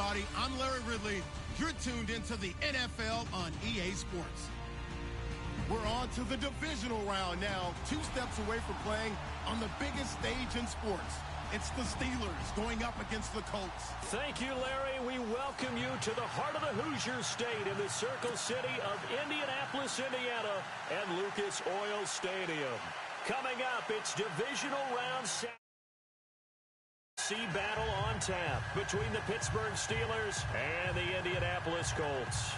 everybody. I'm Larry Ridley. You're tuned into the NFL on EA Sports. We're on to the divisional round now, 2 steps away from playing on the biggest stage in sports. It's the Steelers going up against the Colts. Thank you, Larry. We welcome you to the heart of the Hoosier State in the Circle City of Indianapolis, Indiana, and Lucas Oil Stadium. Coming up, it's divisional round 7. Battle on tap between the Pittsburgh Steelers and the Indianapolis Colts.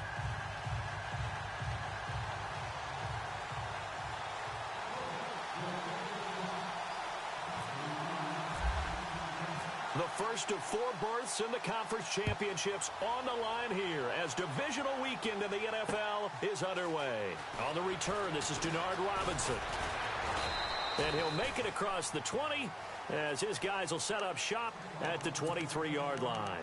The first of 4 berths in the conference championships on the line here as divisional weekend in the NFL is underway. On the return, this is Denard Robinson. And he'll make it across the 20 as his guys will set up shop at the 23-yard line.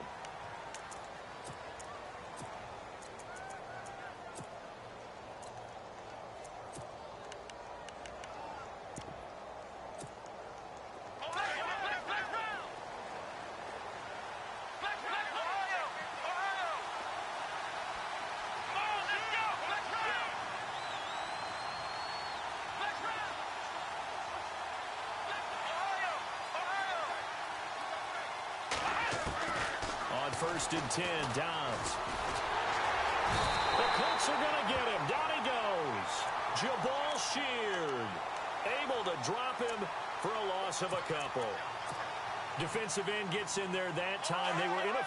First and 10, Downs. The Colts are going to get him. Down he goes. Jabal Sheard able to drop him for a loss of a couple. Defensive end gets in there that time. They were in a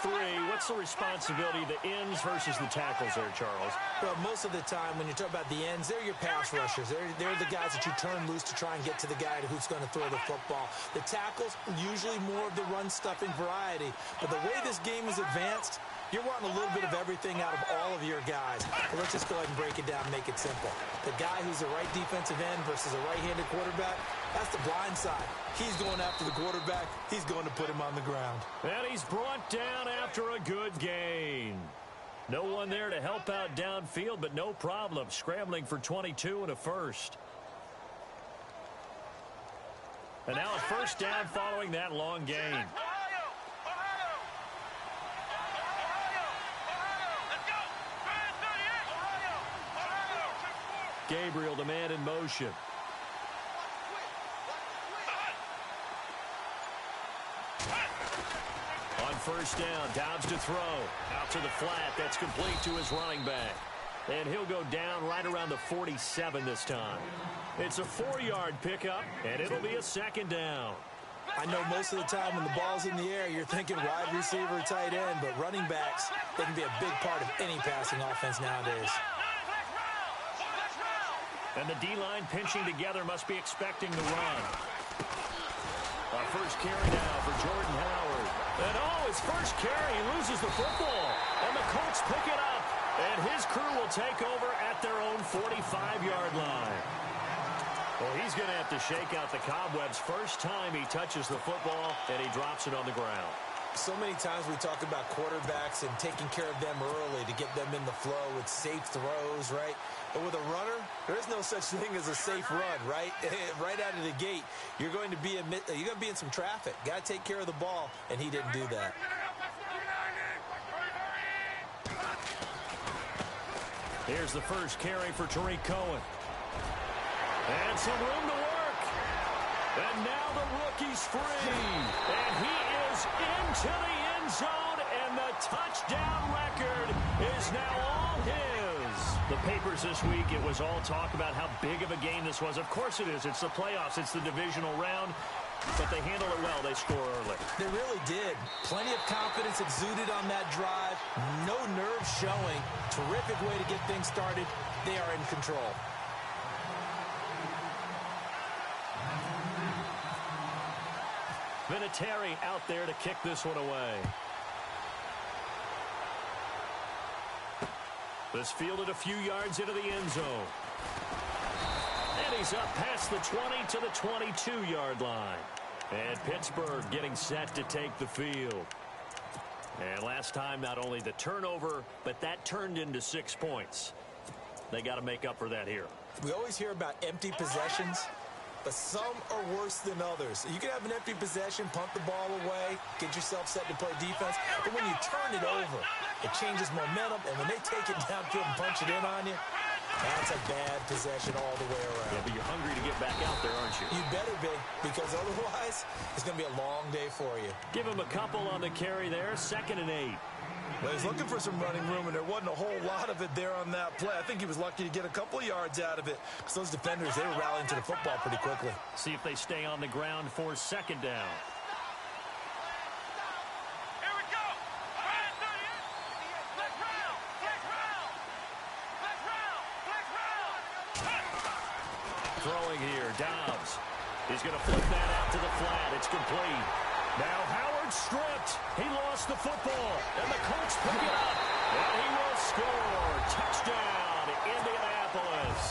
4-3. What's the responsibility of the ends versus the tackles there, Charles? Well, most of the time when you talk about the ends, they're your pass rushers. They're the guys that you turn loose to try and get to the guy who's going to throw the football. The tackles, usually more of the run-stuffing variety. But the way this game is advanced, you're wanting a little bit of everything out of all of your guys. But let's just go ahead and break it down and make it simple. The guy who's the right defensive end versus a right-handed quarterback, that's the blind side. He's going after the quarterback. He's going to put him on the ground. And he's brought down after a good gain. No one there to help out downfield, but no problem. Scrambling for 22 and a first. And now a first down following that long gain. Gabriel, the man in motion. On first down, Downs to throw. Out to the flat. That's complete to his running back. And he'll go down right around the 47 this time. It's a 4-yard pickup, and it'll be a second down. I know most of the time when the ball's in the air, you're thinking wide receiver, tight end, but running backs, they can be a big part of any passing offense nowadays. And the D-line pinching together must be expecting the run. Our first carry now for Jordan Howard. And his first carry, he loses the football. And the Colts pick it up. And his crew will take over at their own 45-yard line. Well, he's going to have to shake out the cobwebs first time he touches the football, and he drops it on the ground. So many times we talk about quarterbacks and taking care of them early to get them in the flow with safe throws, right? But with a runner, there is no such thing as a safe run, right? Right out of the gate, you're going to be in some traffic. Got to take care of the ball, and he didn't do that. Here's the first carry for Tariq Cohen. And some room to work. And now the rookie's free. And he is into the end zone, and the touchdown record is now all his. The papers this week, it was all talk about how big of a game this was. Of course it is. It's the playoffs. It's the divisional round. But they handle it well. They score early. They really did. Plenty of confidence exuded on that drive. No nerves showing. Terrific way to get things started. They are in control. Vinatieri out there to kick this one away. This fielded a few yards into the end zone. And he's up past the 20 to the 22-yard line. And Pittsburgh getting set to take the field. And last time, not only the turnover, but that turned into 6 points. They got to make up for that here. We always hear about empty possessions. but some are worse than others. You can have an empty possession, punt the ball away, get yourself set to play defense, but when you turn it over, it changes momentum, and when they take it downfield and punch it in on you, that's a bad possession all the way around. Yeah, but you're hungry to get back out there, aren't you? You better be, because otherwise, it's going to be a long day for you. Give him a couple on the carry there, 2nd and 8. Well, he's looking for some running room, and there wasn't a whole lot of it there on that play. I think he was lucky to get a couple of yards out of it, because those defenders, they were rallying to the football pretty quickly. See if they stay on the ground for 2nd down. Throwing here, Dobbs. He's going to flip that out to the flat. It's complete. Now Howard stripped. He lost the football, and the Colts pick it up. And he will score. Touchdown, Indianapolis.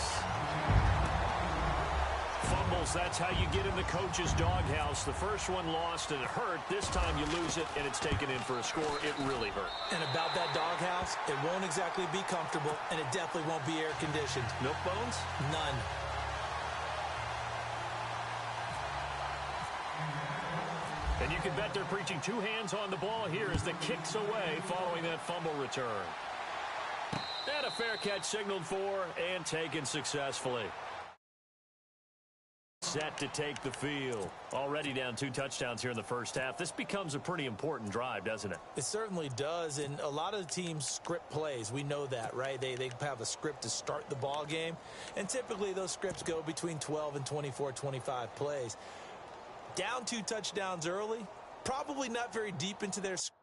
Fumbles, that's how you get in the coach's doghouse. The first one lost, and it hurt. This time you lose it, and it's taken in for a score. It really hurt. And about that doghouse, it won't exactly be comfortable, and it definitely won't be air-conditioned. Milk bones? None. And you can bet they're preaching 2 hands on the ball here as the kick's away following that fumble return. And a fair catch signaled for and taken successfully. Set to take the field. Already down 2 touchdowns here in the first half. This becomes a pretty important drive, doesn't it? It certainly does, and a lot of the teams script plays. We know that, right? They have a script to start the ball game, and typically those scripts go between 12 and 24, 25 plays. Down 2 touchdowns early, probably not very deep into their script.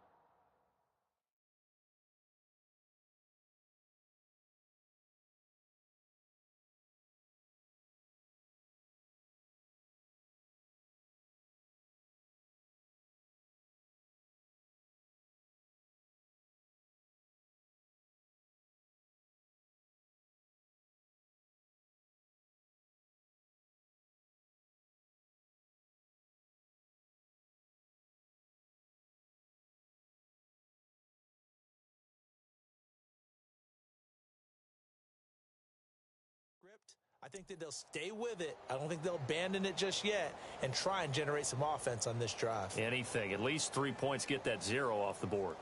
I think that they'll stay with it. I don't think they'll abandon it just yet and try and generate some offense on this drive. Anything. At least 3 points, get that 0 off the board.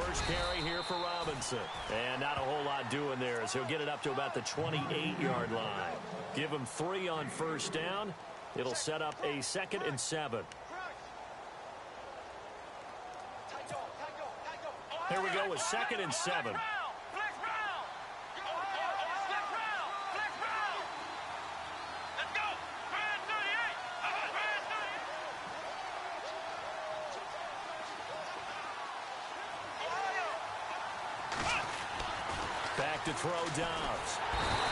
First carry here for Robinson. And not a whole lot doing there as he'll get it up to about the 28-yard line. Give him 3 on first down. It'll set up a 2nd and 7. Here we go with 2nd and 7. Back to throw Dobbs.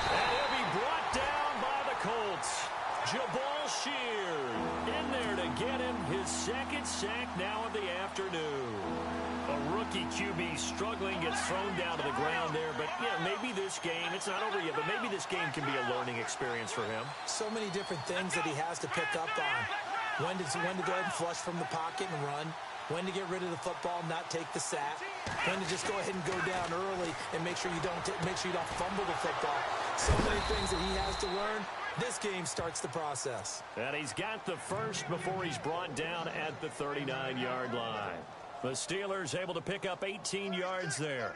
And he'll be brought down by the Colts. Jabal Sheard in there to get him his 2nd sack now of the afternoon. A rookie QB struggling, gets thrown down to the ground there. But, yeah, maybe this game, it's not over yet, but maybe this game can be a learning experience for him. So many different things that he has to pick up on. When to go ahead and flush from the pocket and run. When to get rid of the football, not take the sack. When to just go ahead and go down early and make sure you don't fumble the football. So many things that he has to learn. This game starts the process. And he's got the first before he's brought down at the 39-yard line. The Steelers able to pick up 18 yards there.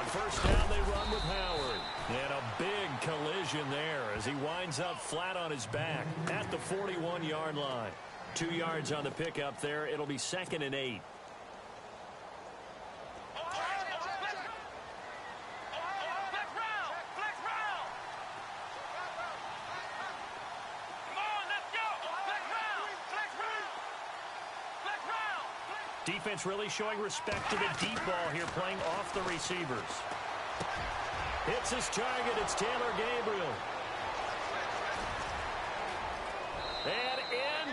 First down, they run with Howard. And a big collision there as he winds up flat on his back at the 41-yard line. 2 yards on the pickup there. It'll be 2nd and 8. Defense really showing respect to the deep ball here, playing off the receivers. Hits his target. It's Taylor Gabriel.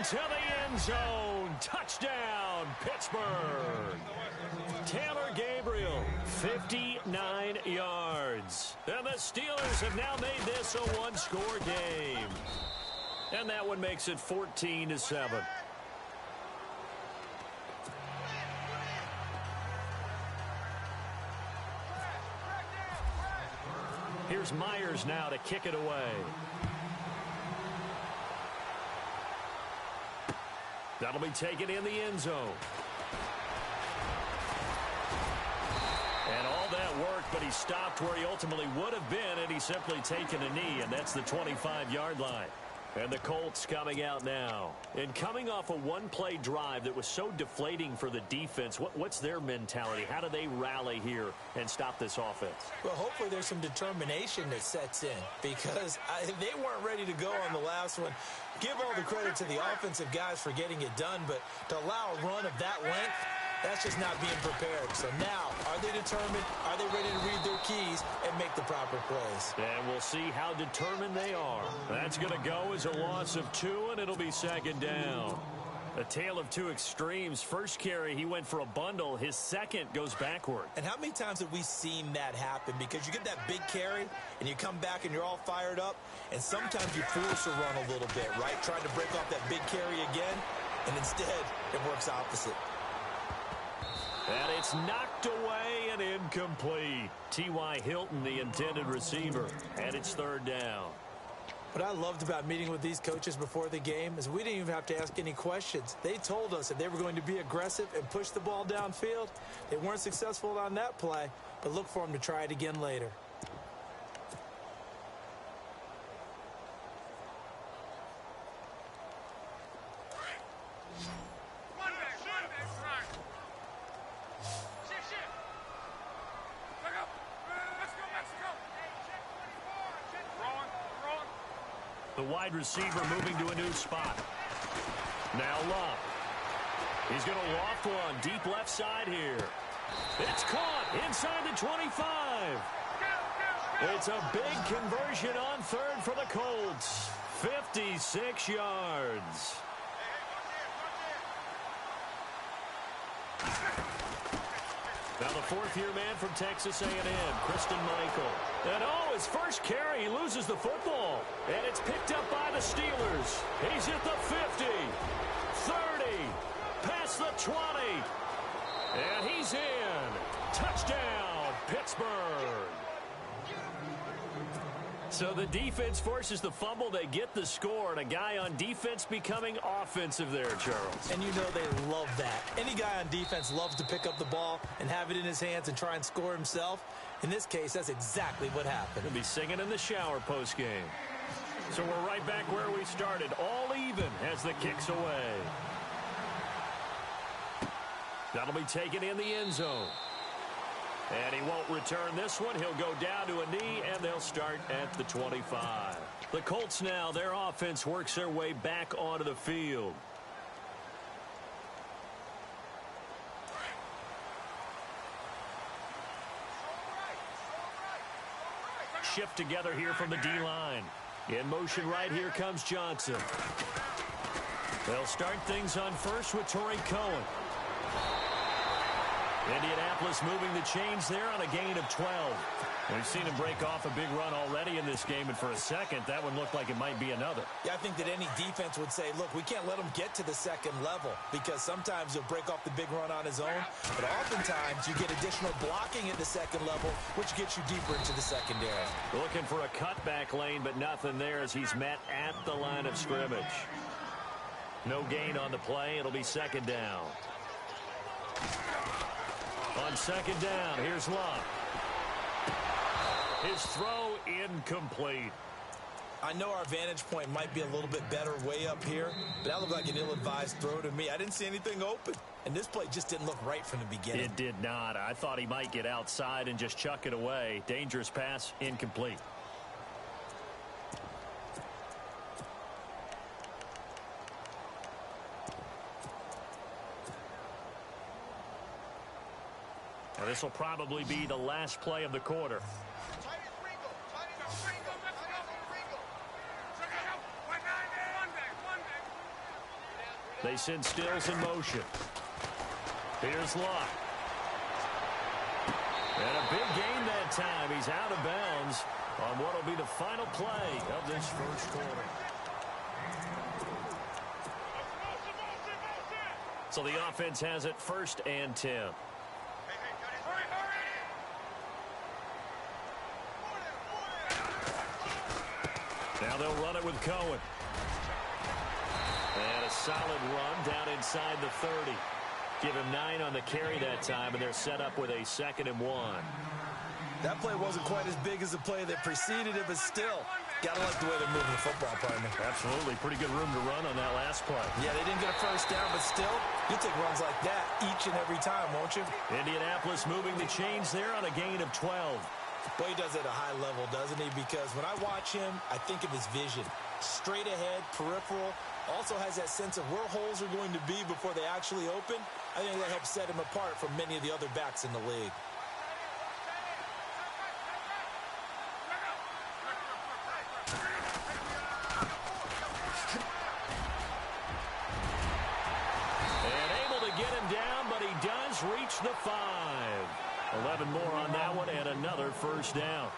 into the end zone. Touchdown, Pittsburgh. Taylor Gabriel, 59 yards. And the Steelers have now made this a one-score game. And that one makes it 14-7. Here's Myers now to kick it away. That'll be taken in the end zone. And all that work, but he stopped where he ultimately would have been, and he's simply taken a knee, and that's the 25-yard line. And the Colts coming out now. And coming off a one-play drive that was so deflating for the defense, what's their mentality? How do they rally here and stop this offense? Well, hopefully there's some determination that sets in, because they weren't ready to go on the last one. Give all the credit to the offensive guys for getting it done, but to allow a run of that length, that's just not being prepared. So now, are they determined? Are they ready to read their keys and make the proper plays? And we'll see how determined they are. That's going to go as a loss of 2, and it'll be second down. A tale of two extremes. First carry, he went for a bundle. His second goes backward. And how many times have we seen that happen? Because you get that big carry, and you come back, and you're all fired up, and sometimes you force a run a little bit, right? Trying to break off that big carry again, and instead, it works opposite. And it's knocked away and incomplete. T.Y. Hilton, the intended receiver, and it's third down. What I loved about meeting with these coaches before the game is we didn't even have to ask any questions. They told us that they were going to be aggressive and push the ball downfield. They weren't successful on that play, but look for them to try it again later. The wide receiver moving to a new spot. Now Love. He's going to loft one deep left side here. It's caught inside the 25. It's a big conversion on third for the Colts. 56 yards. Now the fourth-year man from Texas A&M, Christian Michael. And his first carry, he loses the football. And it's picked up by the Steelers. He's at the 50, 30, past the 20. And he's in. Touchdown, Pittsburgh. So the defense forces the fumble. They get the score, and a guy on defense becoming offensive there, Charles. And you know they love that. Any guy on defense loves to pick up the ball and have it in his hands and try and score himself. In this case, that's exactly what happened. He'll be singing in the shower postgame. So we're right back where we started, all even as the kick's away. That'll be taken in the end zone. And he won't return this one. He'll go down to a knee, and they'll start at the 25. The Colts now, their offense works their way back onto the field. Shift together here from the D-line. In motion right here comes Johnson. They'll start things on first with Torrey Cohen. Indianapolis moving the chains there on a gain of 12. We've seen him break off a big run already in this game, and for a second, that one looked like it might be another. Yeah, I think that any defense would say, look, we can't let him get to the second level, because sometimes he'll break off the big run on his own, but oftentimes you get additional blocking at the second level, which gets you deeper into the secondary. Looking for a cutback lane, but nothing there as he's met at the line of scrimmage. No gain on the play. It'll be second down. On second down, here's Love. His throw incomplete. I know our vantage point might be a little bit better way up here, but that looked like an ill-advised throw to me. I didn't see anything open, and this play just didn't look right from the beginning. It did not. I thought he might get outside and just chuck it away. Dangerous pass, incomplete. Now, this will probably be the last play of the quarter. They send Stills in motion. Here's Luck. And a big gain that time. He's out of bounds on what will be the final play of this first quarter. So the offense has it 1st and 10. Now they'll run it with Cohen. And a solid run down inside the 30. Give him 9 on the carry that time, and they're set up with a 2nd and 1. That play wasn't quite as big as the play that preceded it, but still, gotta like the way they're moving the football, partner. Absolutely. Pretty good room to run on that last play. Yeah, they didn't get a first down, but still, you take runs like that each and every time, won't you? Indianapolis moving the chains there on a gain of 12. Boy, he does it at a high level, doesn't he? Because when I watch him, I think of his vision. Straight ahead, peripheral, also has that sense of where holes are going to be before they actually open. I think that helps set him apart from many of the other backs in the league. And able to get him down, but he does reach the 5. 11 more on that one, and another first down.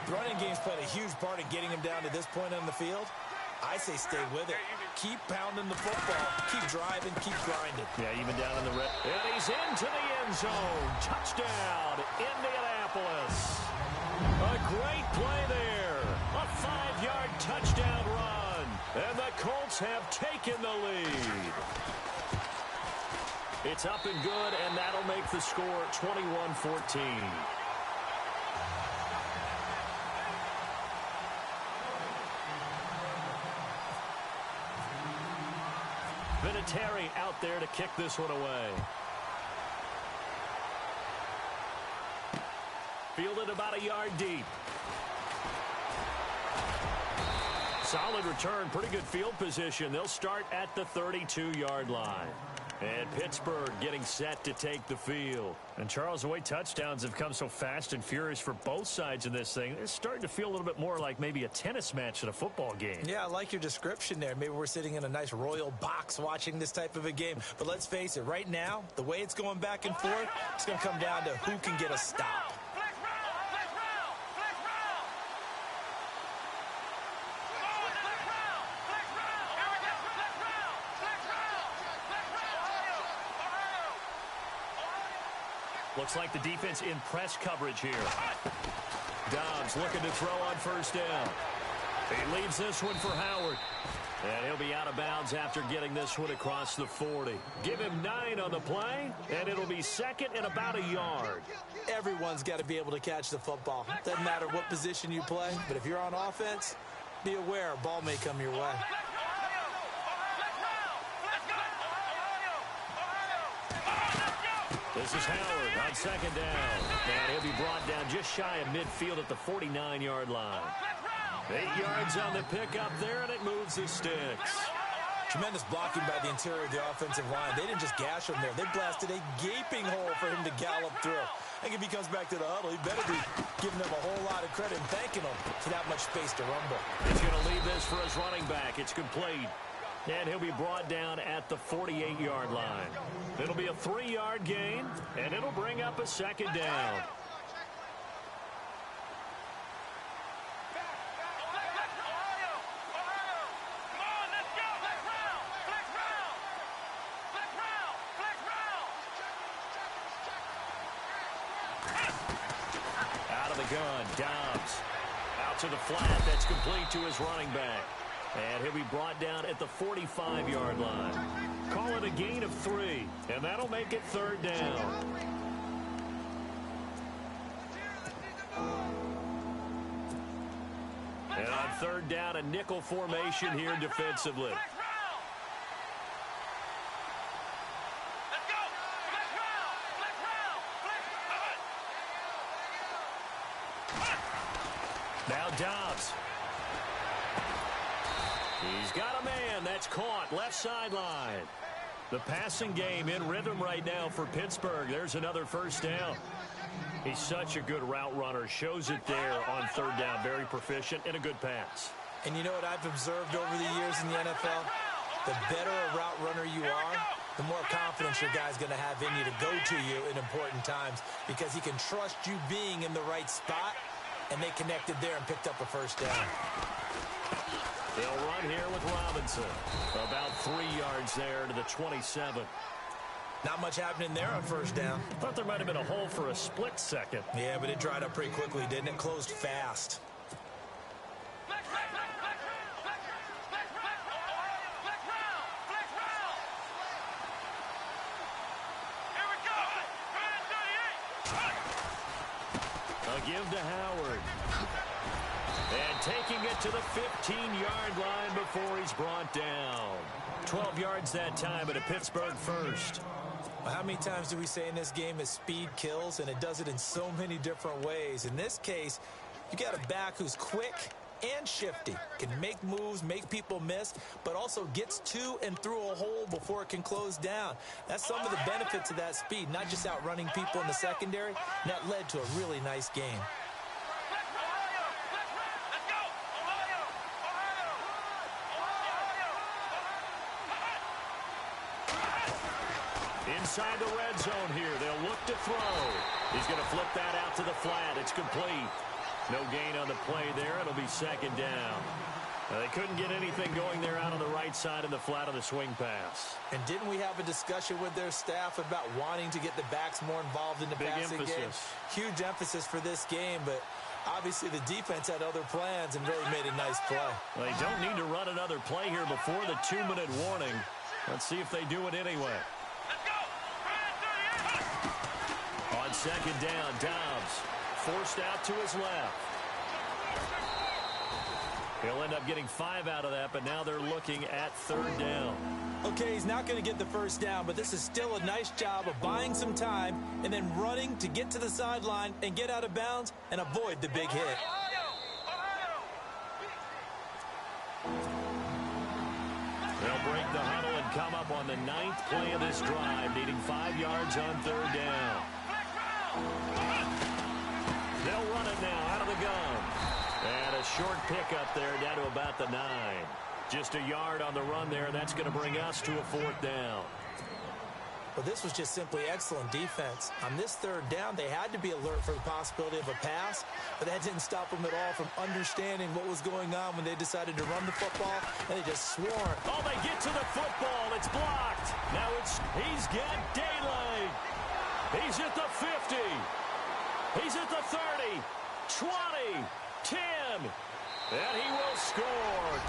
The running game's played a huge part in getting him down to this point on the field. I say stay with it. Keep pounding the football. Keep driving. Keep grinding. Yeah, even down in the red. And he's into the end zone. Touchdown, Indianapolis. A great play there. A 5-yard touchdown run. And the Colts have taken the lead. It's up and good, and that'll make the score 21-14. Vinatieri out there to kick this one away. Fielded about a yard deep. Solid return, pretty good field position. They'll start at the 32-yard line. And Pittsburgh getting set to take the field. And Charles, the way touchdowns have come so fast and furious for both sides in this thing, it's starting to feel a little bit more like maybe a tennis match than a football game. Yeah, I like your description there. Maybe we're sitting in a nice royal box watching this type of a game. But let's face it, right now, the way it's going back and forth, it's going to come down to who can get a stop. Looks like the defense in press coverage here. Dobbs looking to throw on first down. He leaves this one for Howard. And he'll be out of bounds after getting this one across the 40. Give him 9 on the play, and it'll be 2nd and about a yard. Everyone's got to be able to catch the football. Doesn't matter what position you play, but if you're on offense, be aware a ball may come your way. This is Howard on 2nd down. And he'll be brought down just shy of midfield at the 49-yard line. 8 yards on the pickup there, and it moves the sticks. Tremendous blocking by the interior of the offensive line. They didn't just gash him there. They blasted a gaping hole for him to gallop through. I think if he comes back to the huddle, he better be giving them a whole lot of credit and thanking them for that much space to rumble. He's going to leave this for his running back. It's complete. And he'll be brought down at the 48-yard line. It'll be a 3-yard gain, and it'll bring up a 2nd down. Out of the gun, Dobbs. Out to the flat, that's complete to his running back. And he'll be brought down at the 45-yard line. Call it a gain of 3, and that'll make it 3rd down. And on 3rd down, a nickel formation here defensively. Now Dobbs. He's got a man that's caught left sideline. The passing game in rhythm right now for Pittsburgh. There's another first down. He's such a good route runner. Shows it there on 3rd down. Very proficient and a good pass. And you know what I've observed over the years in the NFL? The better a route runner you are, the more confidence your guy's going to have in you to go to you in important times because he can trust you being in the right spot, and they connected there and picked up a first down. They'll run here with Robinson. About 3 yards there to the 27. Not much happening there on first down. Thought there might have been a hole for a split second. Yeah, but it dried up pretty quickly, didn't it? Closed fast. A give to Howard. And taking it to the 15-yard line before he's brought down. 12 yards that time at a Pittsburgh first. Well, how many times do we say in this game that speed kills, and it does it in so many different ways? In this case, you got a back who's quick and shifty, can make moves, make people miss, but also gets to and through a hole before it can close down. That's some of the benefits of that speed, not just outrunning people in the secondary. And that led to a really nice game. Inside the red zone here. They'll look to throw. He's going to flip that out to the flat. It's complete. No gain on the play there. It'll be second down. They couldn't get anything going there out on the right side of the flat of the swing pass. And didn't we have a discussion with their staff about wanting to get the backs more involved in the passing game? Huge emphasis for this game, but obviously the defense had other plans and really made a nice play. Well, they don't need to run another play here before the 2-minute warning. Let's see if they do it anyway. On second down, Dobbs forced out to his left. He'll end up getting 5 out of that, but now they're looking at third down. Okay, he's not going to get the first down, but this is still a nice job of buying some time and then running to get to the sideline and get out of bounds and avoid the big hit. They'll break the huddle and come up on the 9th play of this drive, needing 5 yards on third down. They'll run it now out of the gun. And a short pickup there down to about the 9. Just a yard on the run there, and that's going to bring us to a 4th down. Well, this was just simply excellent defense. On this third down, they had to be alert for the possibility of a pass, but that didn't stop them at all from understanding what was going on when they decided to run the football, and they just swarmed. Oh, they get to the football. It's blocked. Now he's got daylight. He's at the 50. He's at the 30, 20, 10. And he will score.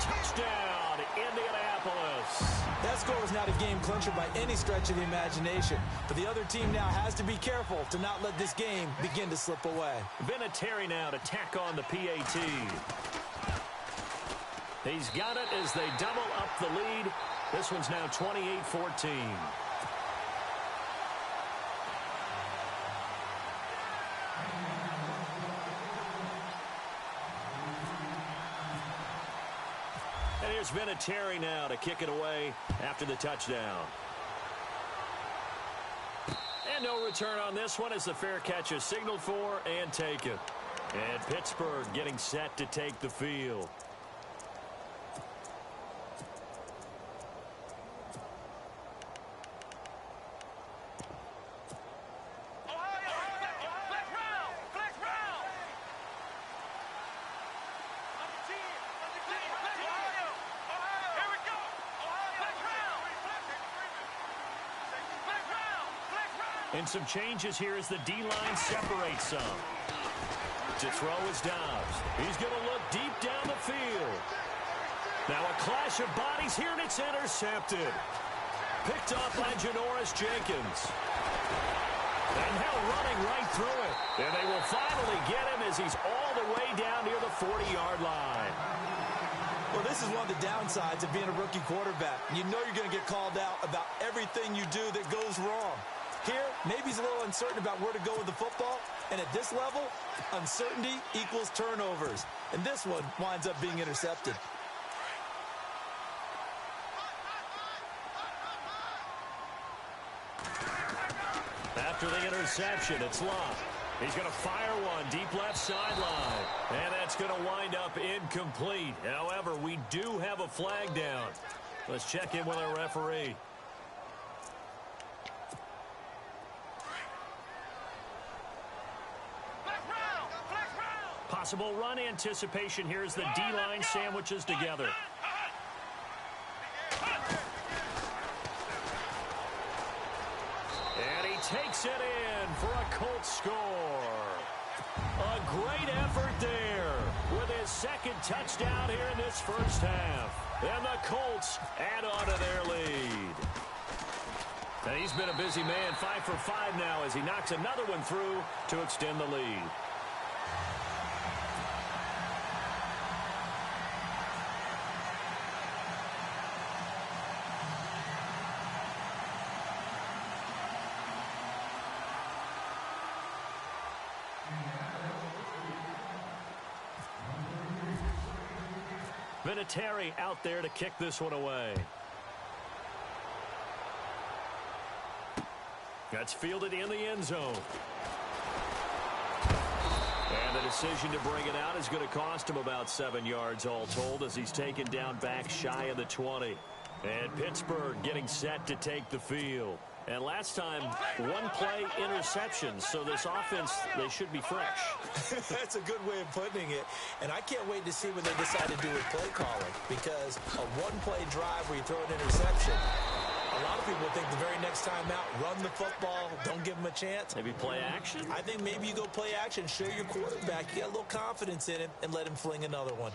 Touchdown, Indianapolis. That score was not a game clincher by any stretch of the imagination. But the other team now has to be careful to not let this game begin to slip away. Vinatieri now to tack on the PAT. He's got it as they double up the lead. This one's now 28-14. And here's Vinatieri now to kick it away after the touchdown. And no return on this one as the fair catch is signaled for and taken. And Pittsburgh getting set to take the field. And some changes here as the D-line separates some. To throw is Dobbs. He's going to look deep down the field. Now a clash of bodies here, and it's intercepted. Picked off by Janoris Jenkins. And now running right through it. And they will finally get him as he's all the way down near the 40-yard line. Well, this is one of the downsides of being a rookie quarterback. You know you're going to get called out about everything you do that goes wrong. Here, maybe he's a little uncertain about where to go with the football. And at this level, uncertainty equals turnovers. And this one winds up being intercepted. After the interception, it's Locke. He's going to fire one deep left sideline. And that's going to wind up incomplete. However, we do have a flag down. Let's check in with our referee. Possible run anticipation here as the D-line sandwiches together. And he takes it in for a Colts score. A great effort there with his second touchdown here in this first half. And the Colts add on to their lead. And he's been a busy man, 5 for 5 now as he knocks another one through to extend the lead. Vinatieri out there to kick this one away. That's fielded in the end zone. And the decision to bring it out is going to cost him about 7 yards all told as he's taken down back shy of the 20. And Pittsburgh getting set to take the field. And last time, one play interception. So this offense, they should be fresh. That's a good way of putting it. And I can't wait to see what they decide to do with play calling. Because a one-play drive where you throw an interception, a lot of people think the very next time out, run the football, don't give them a chance. Maybe play action? I think maybe you go play action, show your quarterback, you got a little confidence in him, and let him fling another one.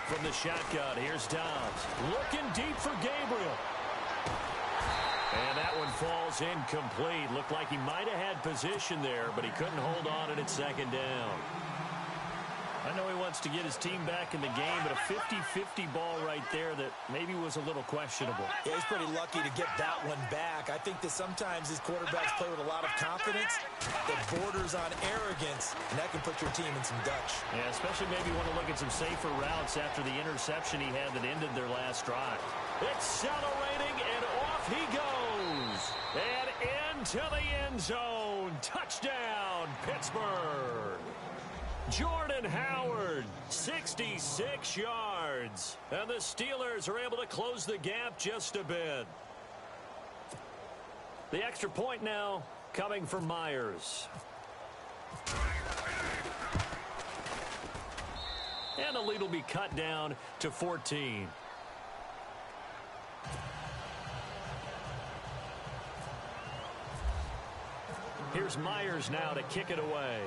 From the shotgun, here's Dobbs. Looking deep for Gabriel. And that one falls incomplete. Looked like he might have had position there, but he couldn't hold on at second down. I know he wants to get his team back in the game, but a 50-50 ball right there that maybe was a little questionable. Yeah, he's pretty lucky to get that one back. I think that sometimes these quarterbacks play with a lot of confidence that borders on arrogance, and that can put your team in some Dutch. Yeah, especially maybe want to look at some safer routes after the interception he had that ended their last drive. Accelerating, and off he goes. And into the end zone. Touchdown, Pittsburgh. Jordan Howard, 66 yards. And the Steelers are able to close the gap just a bit. The extra point now coming from Myers. And the lead will be cut down to 14. Here's Myers now to kick it away.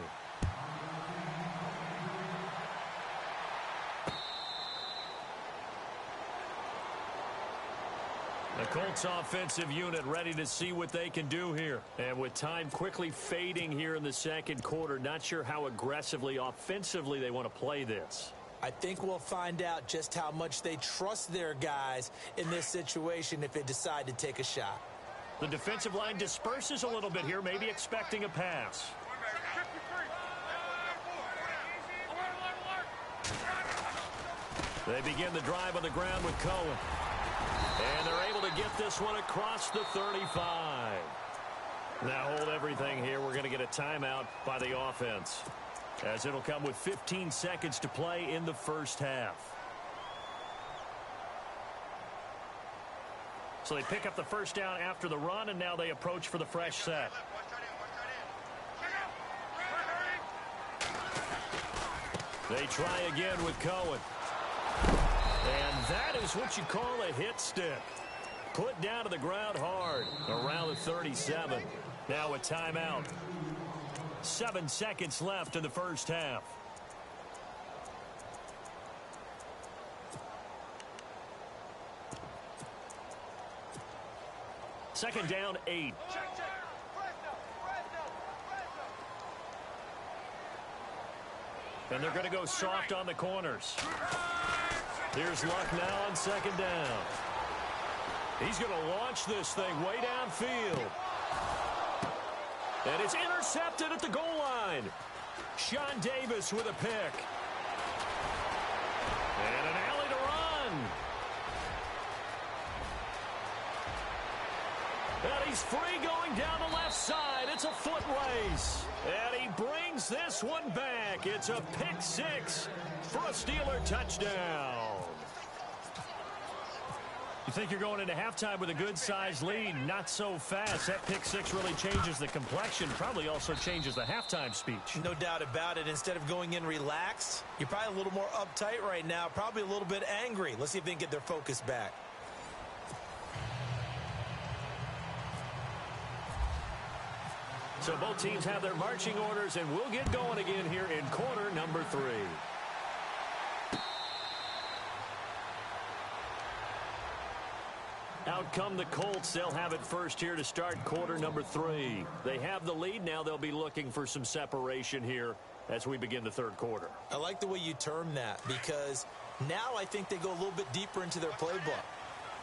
The Colts offensive unit ready to see what they can do here. And with time quickly fading here in the second quarter, not sure how aggressively, offensively they want to play this. I think we'll find out just how much they trust their guys in this situation if they decide to take a shot. The defensive line disperses a little bit here, maybe expecting a pass. They begin the drive on the ground with Cohen. And they're able to get this one across the 35. Now hold everything here. We're going to get a timeout by the offense, as it'll come with 15 seconds to play in the first half. So they pick up the first down after the run, and now they approach for the fresh set. They try again with Cohen. And that is what you call a hit stick. Put down to the ground hard around the 37. Now a timeout. 7 seconds left in the first half. Second down, 8. And they're going to go soft on the corners. Here's Luck now on second down. He's going to launch this thing way downfield. And it's intercepted at the goal line. Sean Davis with a pick. And an alley to run. And he's free going down the left side. It's a foot race. And he brings this one back. It's a pick six for a Steeler touchdown. You think you're going into halftime with a good-sized lead? Not so fast. That pick six really changes the complexion. Probably also changes the halftime speech. No doubt about it. Instead of going in relaxed, you're probably a little more uptight right now. Probably a little bit angry. Let's see if they can get their focus back. So both teams have their marching orders, and we'll get going again here in quarter number 3. Out come the Colts. They'll have it first here to start quarter number 3. They have the lead. Now they'll be looking for some separation here as we begin the third quarter. I like the way you term that, because now I think they go a little bit deeper into their playbook.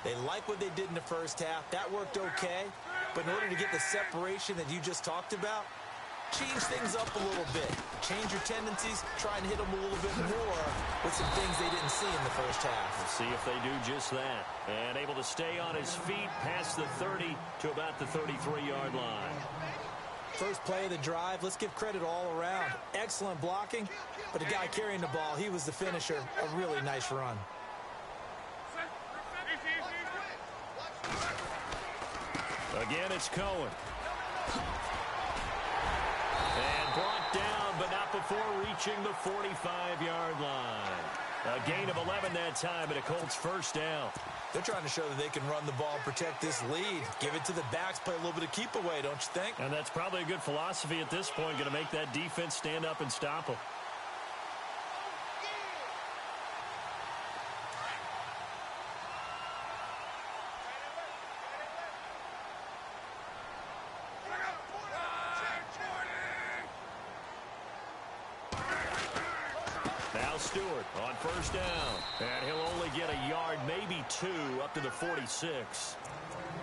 They like what they did in the first half. That worked okay. But in order to get the separation that you just talked about, change things up a little bit. Change your tendencies. Try and hit them a little bit more with some things they didn't see in the first half. We'll see if they do just that. And able to stay on his feet past the 30 to about the 33-yard line. First play of the drive, let's give credit all around. Excellent blocking, but the guy carrying the ball, he was the finisher. A really nice run. Again, it's Cohen. And brought down, but not before reaching the 45-yard line. A gain of 11 that time, and a Colts first down. They're trying to show that they can run the ball, protect this lead. Give it to the backs, play a little bit of keep away, don't you think? And that's probably a good philosophy at this point, going to make that defense stand up and stop them. Stewart on first down. And he'll only get a yard, maybe 2, up to the 46.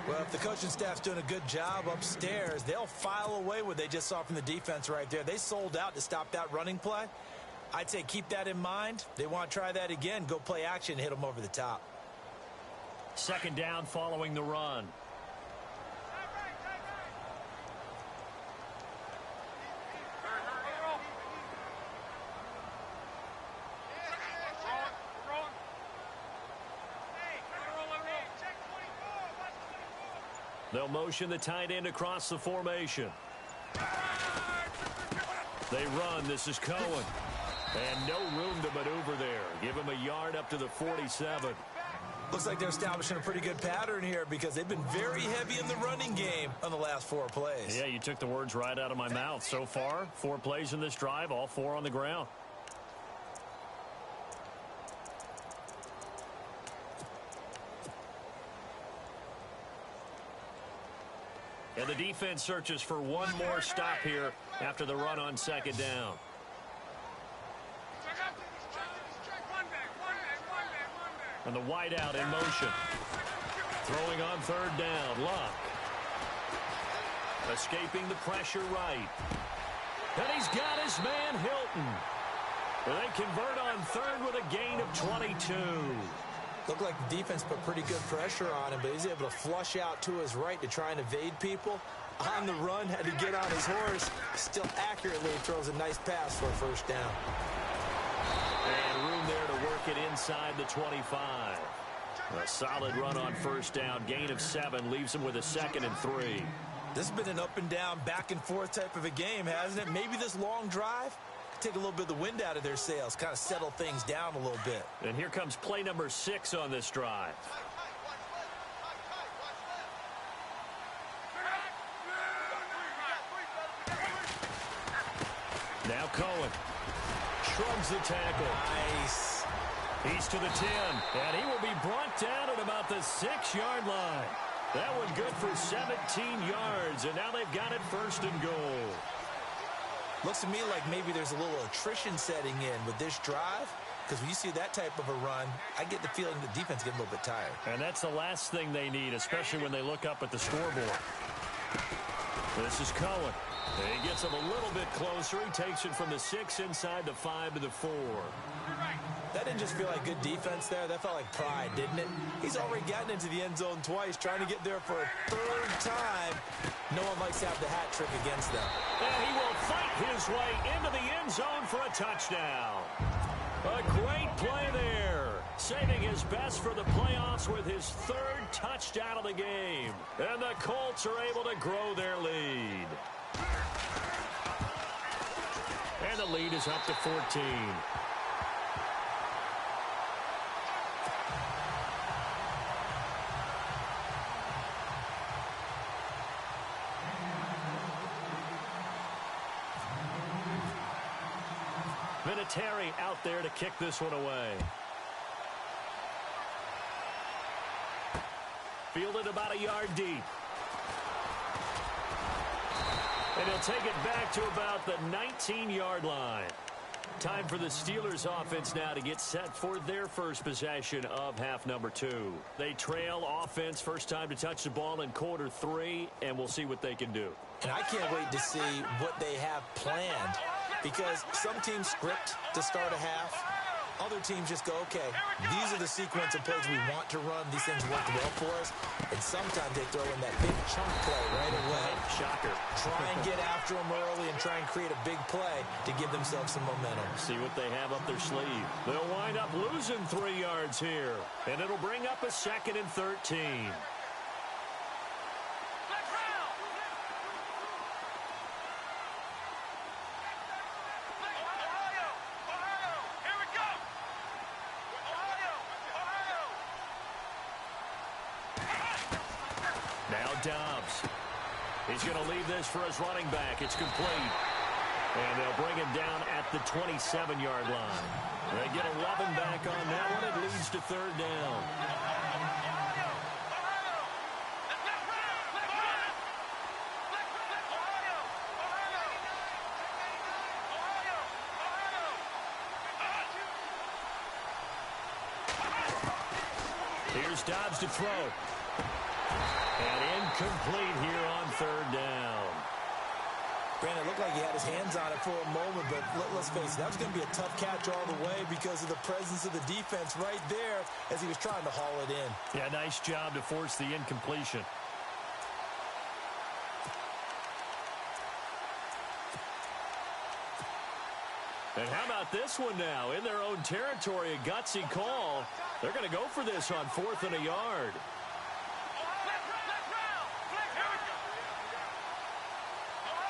Well, if the coaching staff's doing a good job upstairs, they'll file away what they just saw from the defense right there. They sold out to stop that running play. I'd say keep that in mind. They want to try that again. Go play action, hit them over the top. Second down following the run. They'll motion the tight end across the formation. They run. This is Cohen. And no room to maneuver there. Give him a yard up to the 47. Looks like they're establishing a pretty good pattern here, because they've been very heavy in the running game on the last 4 plays. Yeah, you took the words right out of my mouth. So far, 4 plays in this drive, all 4 on the ground. And the defense searches for one more stop here after the run on second down. And the wideout in motion. Throwing on third down. Luck. Escaping the pressure right. And he's got his man Hilton. They convert on third with a gain of 22. Looked like the defense put pretty good pressure on him, but he's able to flush out to his right to try and evade people. On the run, had to get on his horse. Still accurately throws a nice pass for a first down. And room there to work it inside the 25. A solid run on first down. Gain of 7 leaves him with a 2nd and 3. This has been an up and down, back and forth type of a game, hasn't it? Maybe this long drive take a little bit of the wind out of their sails, kind of settle things down a little bit. And here comes play number 6 on this drive. Now Cohen shrugs the tackle. Nice. He's to the 10, and he will be brought down at about the 6-yard line. That one good for 17 yards, and now they've got it first and goal. Looks to me like maybe there's a little attrition setting in with this drive, because when you see that type of a run, I get the feeling the defense gets a little bit tired. And that's the last thing they need, especially when they look up at the scoreboard. This is Cohen. He gets him a little bit closer. He takes it from the 6 inside the 5 to the 4. That didn't just feel like good defense there. That felt like pride, didn't it? He's already gotten into the end zone twice, trying to get there for a third time. No one likes to have the hat trick against them. And he will fight his way into the end zone for a touchdown. A great play there. Saving his best for the playoffs with his third touchdown of the game. And the Colts are able to grow their lead. And the lead is up to 14. Vinatieri out there to kick this one away. Fielded about a yard deep. And he'll take it back to about the 19-yard line. Time for the Steelers offense now to get set for their first possession of half number 2. They trail offense first time to touch the ball in quarter 3, and we'll see what they can do. And I can't wait to see what they have planned, because some teams script to start a half. Other teams just go, okay, these are the sequence of plays we want to run. These things work well for us. And sometimes they throw in that big chunk play right away. Shocker. Try and get after them early and try and create a big play to give themselves some momentum. See what they have up their sleeve. They'll wind up losing 3 yards here. And it'll bring up a 2nd and 13. Dobbs. He's going to leave this for his running back. It's complete. And they'll bring him down at the 27-yard line. They get 11 back on that one. It leads to 3rd down. Here's Dobbs to throw. And incomplete here on 3rd down. Brandon, it looked like he had his hands on it for a moment, but let's face it, that was going to be a tough catch all the way because of the presence of the defense right there as he was trying to haul it in. Yeah, nice job to force the incompletion. And how about this one now? In their own territory, a gutsy call. They're going to go for this on 4th and a yard.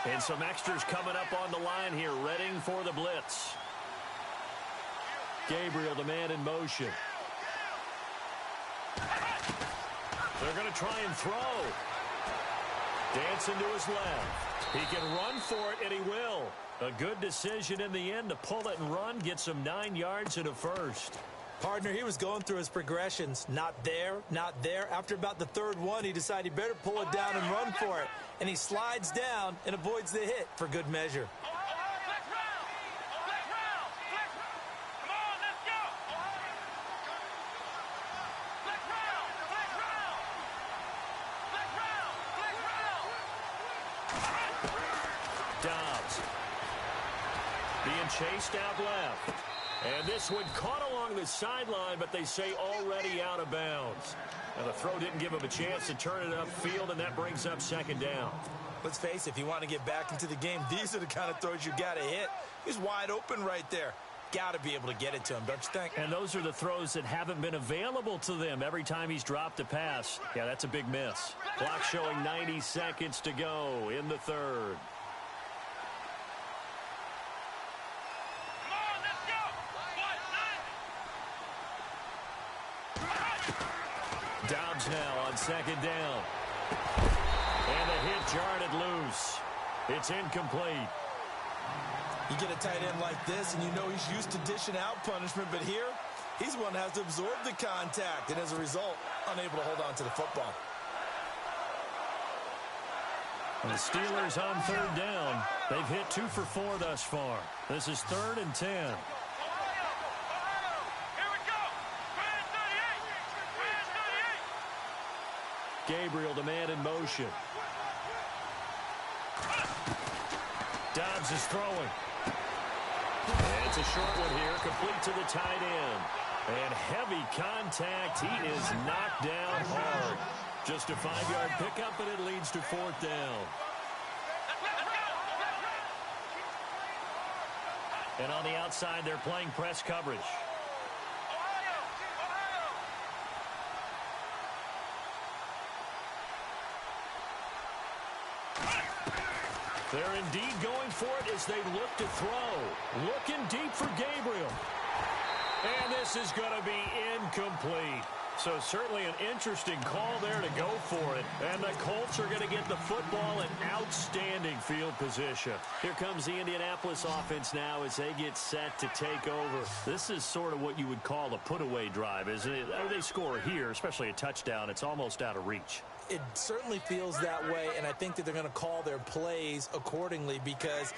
And some extras coming up on the line here, readying for the blitz. Gabriel, the man in motion. They're going to try and throw. Dancing to his left. He can run for it, and he will. A good decision in the end to pull it and run, get some 9 yards and a first. Partner, he was going through his progressions. Not there, not there. After about the 3rd one, he decided he better pull it down and run for it. And he slides down and avoids the hit for good measure. Dobbs being chased out left. And this one caught along the sideline, but they say already out of bounds. Now, the throw didn't give him a chance to turn it upfield, and that brings up 2nd down. Let's face it, if you want to get back into the game, these are the kind of throws you got to hit. He's wide open right there. Got to be able to get it to him, don't you think? And those are the throws that haven't been available to them every time he's dropped a pass. Yeah, that's a big miss. Clock showing 90 seconds to go in the 3rd. Dobbs now on 2nd down. And the hit jarred loose. It's incomplete. You get a tight end like this, and you know he's used to dishing out punishment, but here, he's one that has to absorb the contact, and as a result, unable to hold on to the football. And the Steelers on 3rd down. They've hit 2 for 4 thus far. This is 3rd and 10. Gabriel, the man in motion. Dobbs is throwing. And It's a short one here, complete to the tight end. And heavy contact. He is knocked down hard. Just a 5-yard pickup, and it leads to 4th down. And on the outside, they're playing press coverage. They're indeed going for it as they look to throw. Looking deep for Gabriel. And this is going to be incomplete. So certainly an interesting call there to go for it. And the Colts are going to get the football in outstanding field position. Here comes the Indianapolis offense now as they get set to take over. This is sort of what you would call a put-away drive, isn't it? They score here, especially a touchdown. It's almost out of reach. It certainly feels that way, and I think that they're going to call their plays accordingly because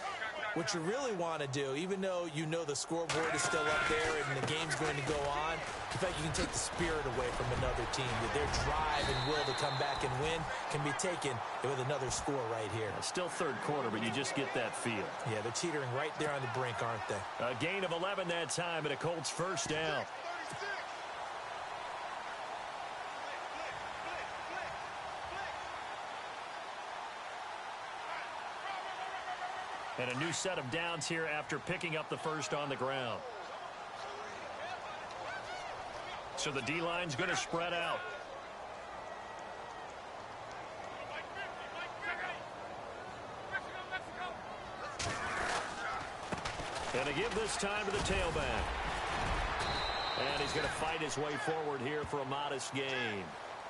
what you really want to do, even though you know the scoreboard is still up there and the game's going to go on, in fact, you can take the spirit away from another team. Their drive and will to come back and win can be taken with another score right here. Still third quarter, but you just get that feel. Yeah, they're teetering right there on the brink, aren't they? A gain of 11 that time, and a Colts first down. And a new set of downs here after picking up the first on the ground. So the D-line's going to spread out. And a give this time to the tailback. And he's going to fight his way forward here for a modest gain.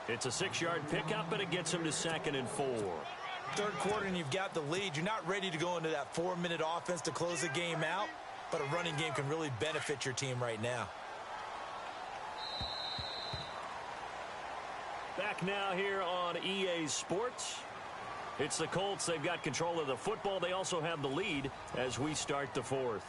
It's a 6-yard pickup, and it gets him to 2nd and 4. Third quarter and you've got the lead. You're not ready to go into that 4-minute offense to close the game out, but a running game can really benefit your team right now. Back now here on EA Sports. It's the Colts. They've got control of the football. They also have the lead as we start the 4th.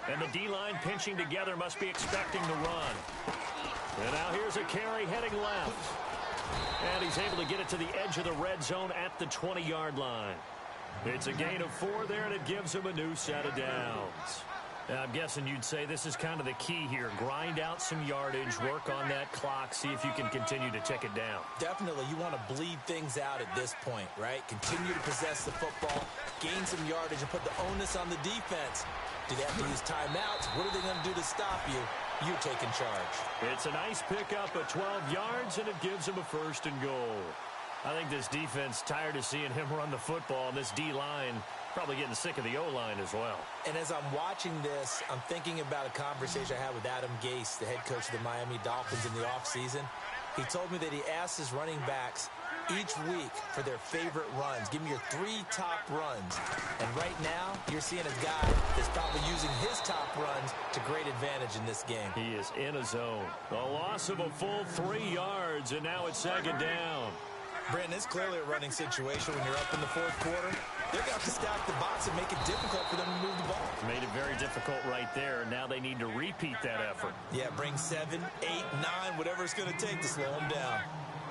And the D-line pinching together, must be expecting the run. And now here's a carry heading left. And he's able to get it to the edge of the red zone at the 20-yard line. It's a gain of 4 there, and it gives him a new set of downs. Now, I'm guessing you'd say this is kind of the key here. Grind out some yardage, work on that clock, see if you can continue to tick it down. Definitely. You want to bleed things out at this point, right? Continue to possess the football, gain some yardage, and put the onus on the defense. Do they have to use timeouts? What are they going to do to stop you? You're taking charge. It's a nice pickup of 12 yards, and it gives him a 1st and goal. I think this defense tired of seeing him run the football, and this D-line probably getting sick of the O-line as well. And as I'm watching this, I'm thinking about a conversation I had with Adam Gase, the head coach of the Miami Dolphins in the offseason. He told me that he asked his running backs each week for their favorite runs. Give me your 3 top runs. And right now, you're seeing a guy that's probably using his top runs to great advantage in this game. He is in a zone. A loss of a full 3 yards, and now it's 2nd down. Brandon, it's clearly a running situation when you're up in the 4th quarter. They're going to have to stack the box and make it difficult for them to move the ball. Made it very difficult right there. Now they need to repeat that effort. Yeah, bring 7, 8, 9, whatever it's going to take to slow them down.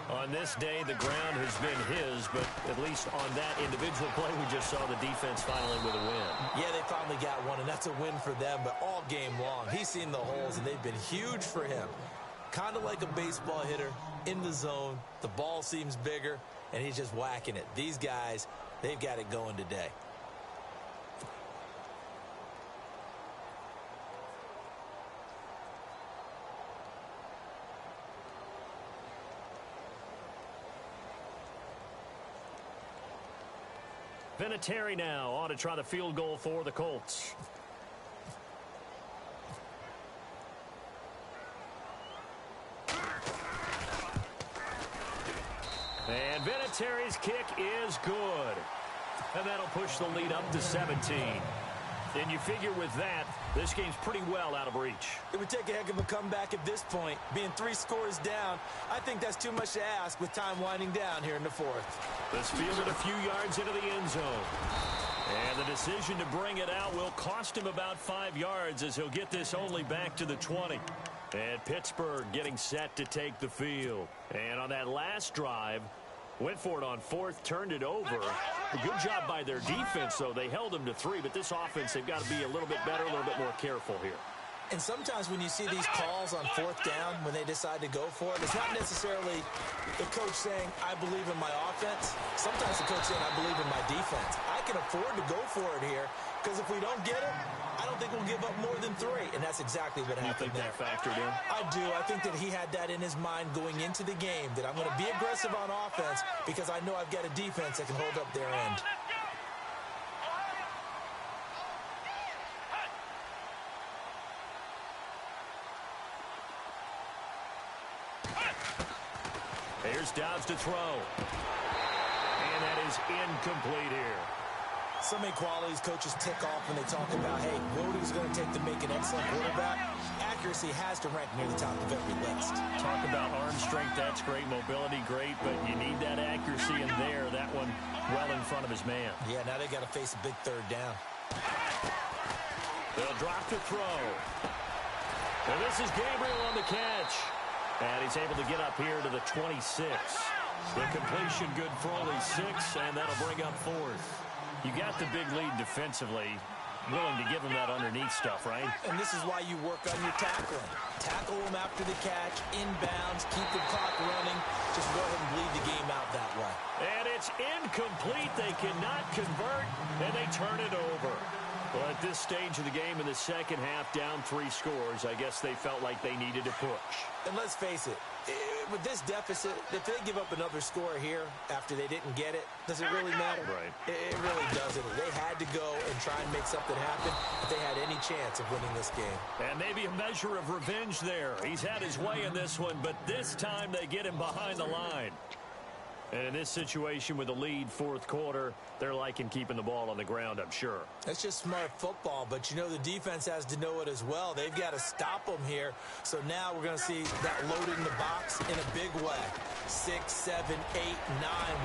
On this day, the ground has been his, but at least on that individual play, we just saw the defense finally with a win. Yeah, they finally got one, and that's a win for them, but all game long, he's seen the holes, and they've been huge for him. Kind of like a baseball hitter in the zone. The ball seems bigger, and he's just whacking it. These guys, they've got it going today. Vinatieri now on to try the field goal for the Colts. And Vinatieri's kick is good. And that'll push the lead up to 17. And you figure with that, this game's pretty well out of reach. It would take a heck of a comeback at this point. Being 3 scores down, I think that's too much to ask with time winding down here in the 4th. This fielded a few yards into the end zone. And the decision to bring it out will cost him about 5 yards as he'll get this only back to the 20. And Pittsburgh getting set to take the field. And on that last drive, went for it on fourth, turned it over. A good job by their defense, though. They held them to 3, but this offense, they've got to be a little bit better, a little bit more careful here. And sometimes when you see these calls on fourth down, when they decide to go for it, it's not necessarily the coach saying, I believe in my offense. Sometimes the coach saying, I believe in my defense. I can afford to go for it here, because if we don't get it, I don't think we'll give up more than 3. And that's exactly what happened there. You think that factored in? I do. I think that he had that in his mind going into the game, that I'm going to be aggressive on offense because I know I've got a defense that can hold up their end. Here's Dobbs to throw. And that is incomplete here. So many qualities coaches tick off when they talk about, hey, what is it going to take to make an excellent quarterback? Accuracy has to rank near the top of every list. Talk about arm strength, that's great. Mobility, great, but you need that accuracy in there. That one well in front of his man. Yeah, now they got to face a big third down. They'll drop to throw. And this is Gabriel on the catch. And he's able to get up here to the 26. The completion good for only 6, and that'll bring up 4th. You got the big lead defensively. Willing to give him that underneath stuff, right? And this is why you work on your tackling. Tackle him after the catch, inbounds, keep the clock running. Just go ahead and bleed the game out that way. And it's incomplete. They cannot convert, and they turn it over. Well, at this stage of the game in the second half, down 3 scores, I guess they felt like they needed to push. And let's face it, with this deficit, if they give up another score here after they didn't get it, does it really matter? Right. It really doesn't. They had to go and try and make something happen if they had any chance of winning this game. And maybe a measure of revenge there. He's had his way in this one, but this time they get him behind the line. And in this situation with the lead, fourth quarter, they're liking keeping the ball on the ground, I'm sure. That's just smart football, but you know the defense has to know it as well. They've got to stop them here. So now we're going to see that load in the box in a big way. 6, 7, 8, 9,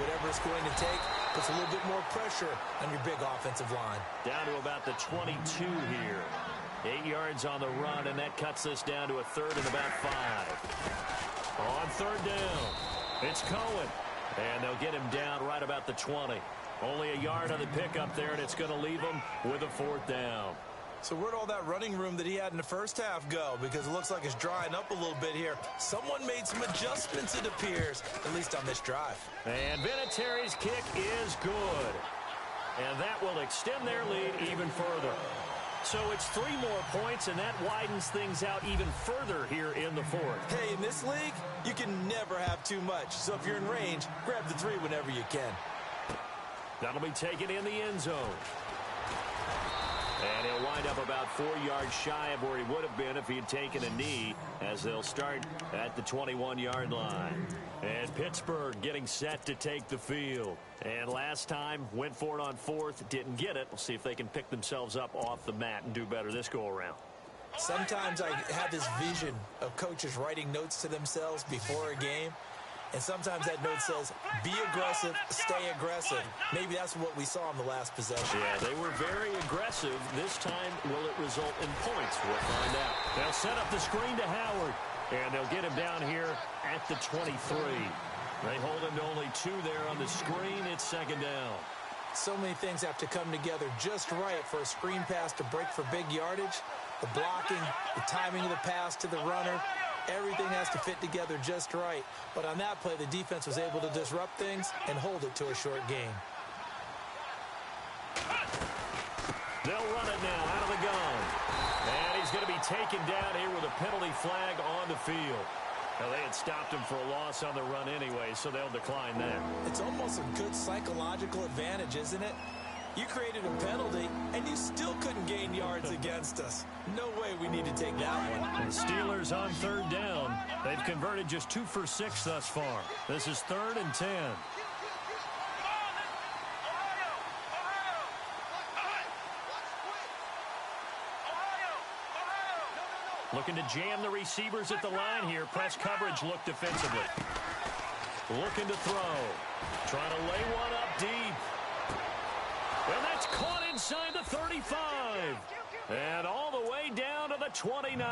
whatever it's going to take, puts a little bit more pressure on your big offensive line. Down to about the 22 here. 8 yards on the run, and that cuts us down to a 3rd and about 5. On 3rd down, it's Cohen. And they'll get him down right about the 20. Only a yard on the pickup there, and it's going to leave him with a 4th down. So where'd all that running room that he had in the first half go? Because it looks like it's drying up a little bit here. Someone made some adjustments, it appears, at least on this drive. And Vinatieri's kick is good. And that will extend their lead even further. So it's 3 more points, and that widens things out even further here in the 4th. Hey, in this league, you can never have too much. So if you're in range, grab the 3 whenever you can. That'll be taken in the end zone. And he'll wind up about 4 yards shy of where he would have been if he had taken a knee, as they'll start at the 21-yard line. And Pittsburgh getting set to take the field. And last time, went for it on 4th, didn't get it. We'll see if they can pick themselves up off the mat and do better this go-around. Sometimes I have this vision of coaches writing notes to themselves before a game. And sometimes that note says, be aggressive, stay aggressive. Maybe that's what we saw in the last possession. Yeah, they were very aggressive. This time, will it result in points? We'll find out. They'll set up the screen to Howard, and they'll get him down here at the 23. They hold him to only 2 there on the screen. It's 2nd down. So many things have to come together just right for a screen pass to break for big yardage. The blocking, the timing of the pass to the runner, everything has to fit together just right. But on that play, the defense was able to disrupt things and hold it to a short gain. They'll run it now out of the gun. And he's going to be taken down here with a penalty flag on the field. Now, they had stopped him for a loss on the run anyway, so they'll decline that. It's almost a good psychological advantage, isn't it? You created a penalty, and you still couldn't gain yards against us. No way we need to take that one. The Steelers on 3rd down. They've converted just 2 for 6 thus far. This is 3rd and 10. Looking to jam the receivers at the line here. Press coverage look defensively. Looking to throw. Trying to lay one up deep. And that's caught inside the 35. And all the way way down to the 29.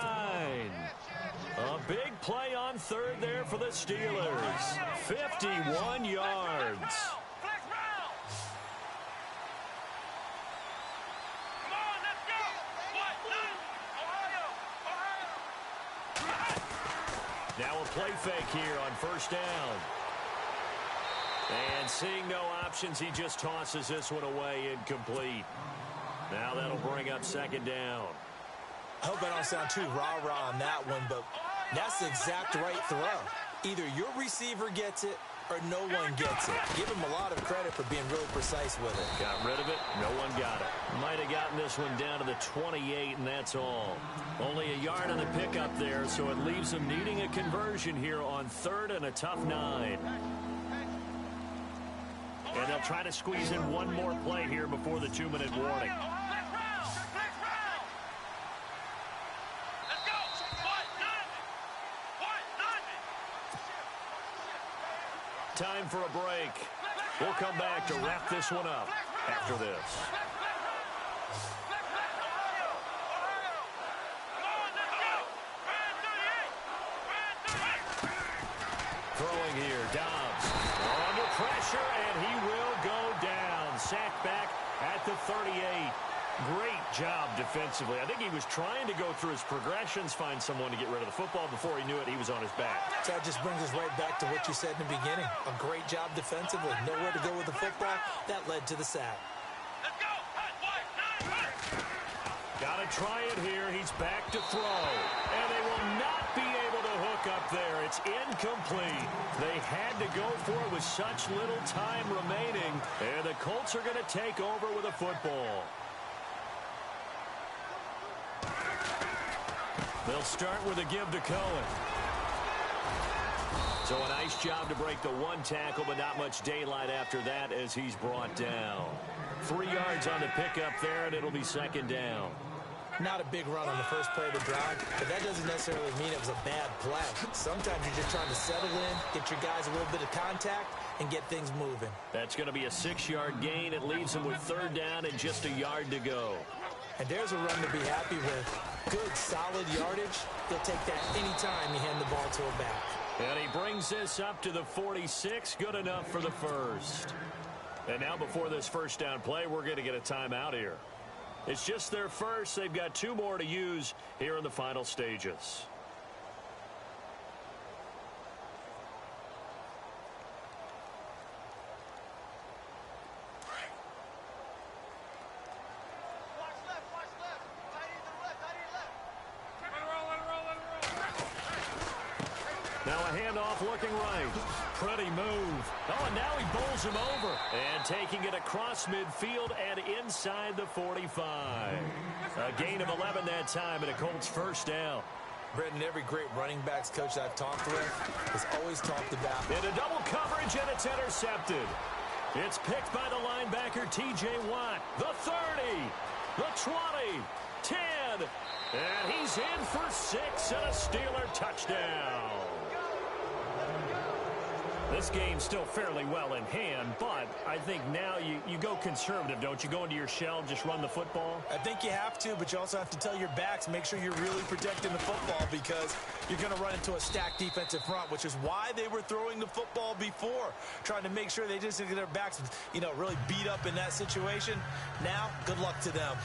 A big play on third there for the Steelers. 51 yards. Now a play fake here on first down. And seeing no options, he just tosses this one away incomplete. Now that'll bring up second down. I hope I don't sound too rah-rah on that one, but that's the exact right throw. Either your receiver gets it or no one gets it. Give him a lot of credit for being really precise with it. Got rid of it. No one got it. Might have gotten this one down to the 28, and that's all. Only a yard on the pickup there, so it leaves them needing a conversion here on third and a tough 9. And they'll try to squeeze in one more play here before the 2-minute warning. Time for a break. We'll come back to wrap this one up after this. Throwing here, Dobbs under pressure, and he will go down. Sacked back at the 38. Great job defensively. I think he was trying to go through his progressions, find someone to get rid of the football. Before he knew it, he was on his back. That just brings us right back to what you said in the beginning. A great job defensively. Nowhere to go with the football. That led to the sack. Got to try it here. He's back to throw. And they will not be able to hook up there. It's incomplete. They had to go for it with such little time remaining. And the Colts are going to take over with a football. They'll start with a give to Cohen. So a nice job to break the one tackle, but not much daylight after that as he's brought down. 3 yards on the pickup there, and it'll be second down. Not a big run on the first play of the drive, but that doesn't necessarily mean it was a bad play. Sometimes you're just trying to settle in, get your guys a little bit of contact, and get things moving. That's going to be a 6-yard gain. It leaves them with third down and just a yard to go. And there's a run to be happy with. Good, solid yardage. You'll take that anytime you hand the ball to a back. And he brings this up to the 46. Good enough for the first. And now before this first down play, we're going to get a timeout here. It's just their first. They've got 2 more to use here in the final stages. Now a handoff looking right. Pretty move. Oh, and now he bowls him over. And taking it across midfield and inside the 45. A gain of 11 that time and a Colts first down. Brendan, every great running backs coach I've talked with has always talked about. In a double coverage, and it's intercepted. It's picked by the linebacker, T.J. Watt. The 30, the 20, 10, and he's in for 6 and a Steeler touchdown. This game's still fairly well in hand, but I think now you go conservative, don't you? Go into your shell, just run the football? I think you have to, but you also have to tell your backs, make sure you're really protecting the football because you're going to run into a stacked defensive front, which is why they were throwing the football before, trying to make sure they just get their backs, really beat up in that situation. Now, good luck to them.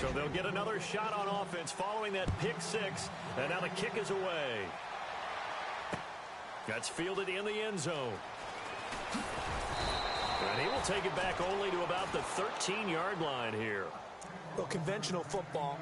So they'll get another shot on offense following that pick 6, and now the kick is away. That's fielded in the end zone. And he will take it back only to about the 13-yard line here. Well, conventional football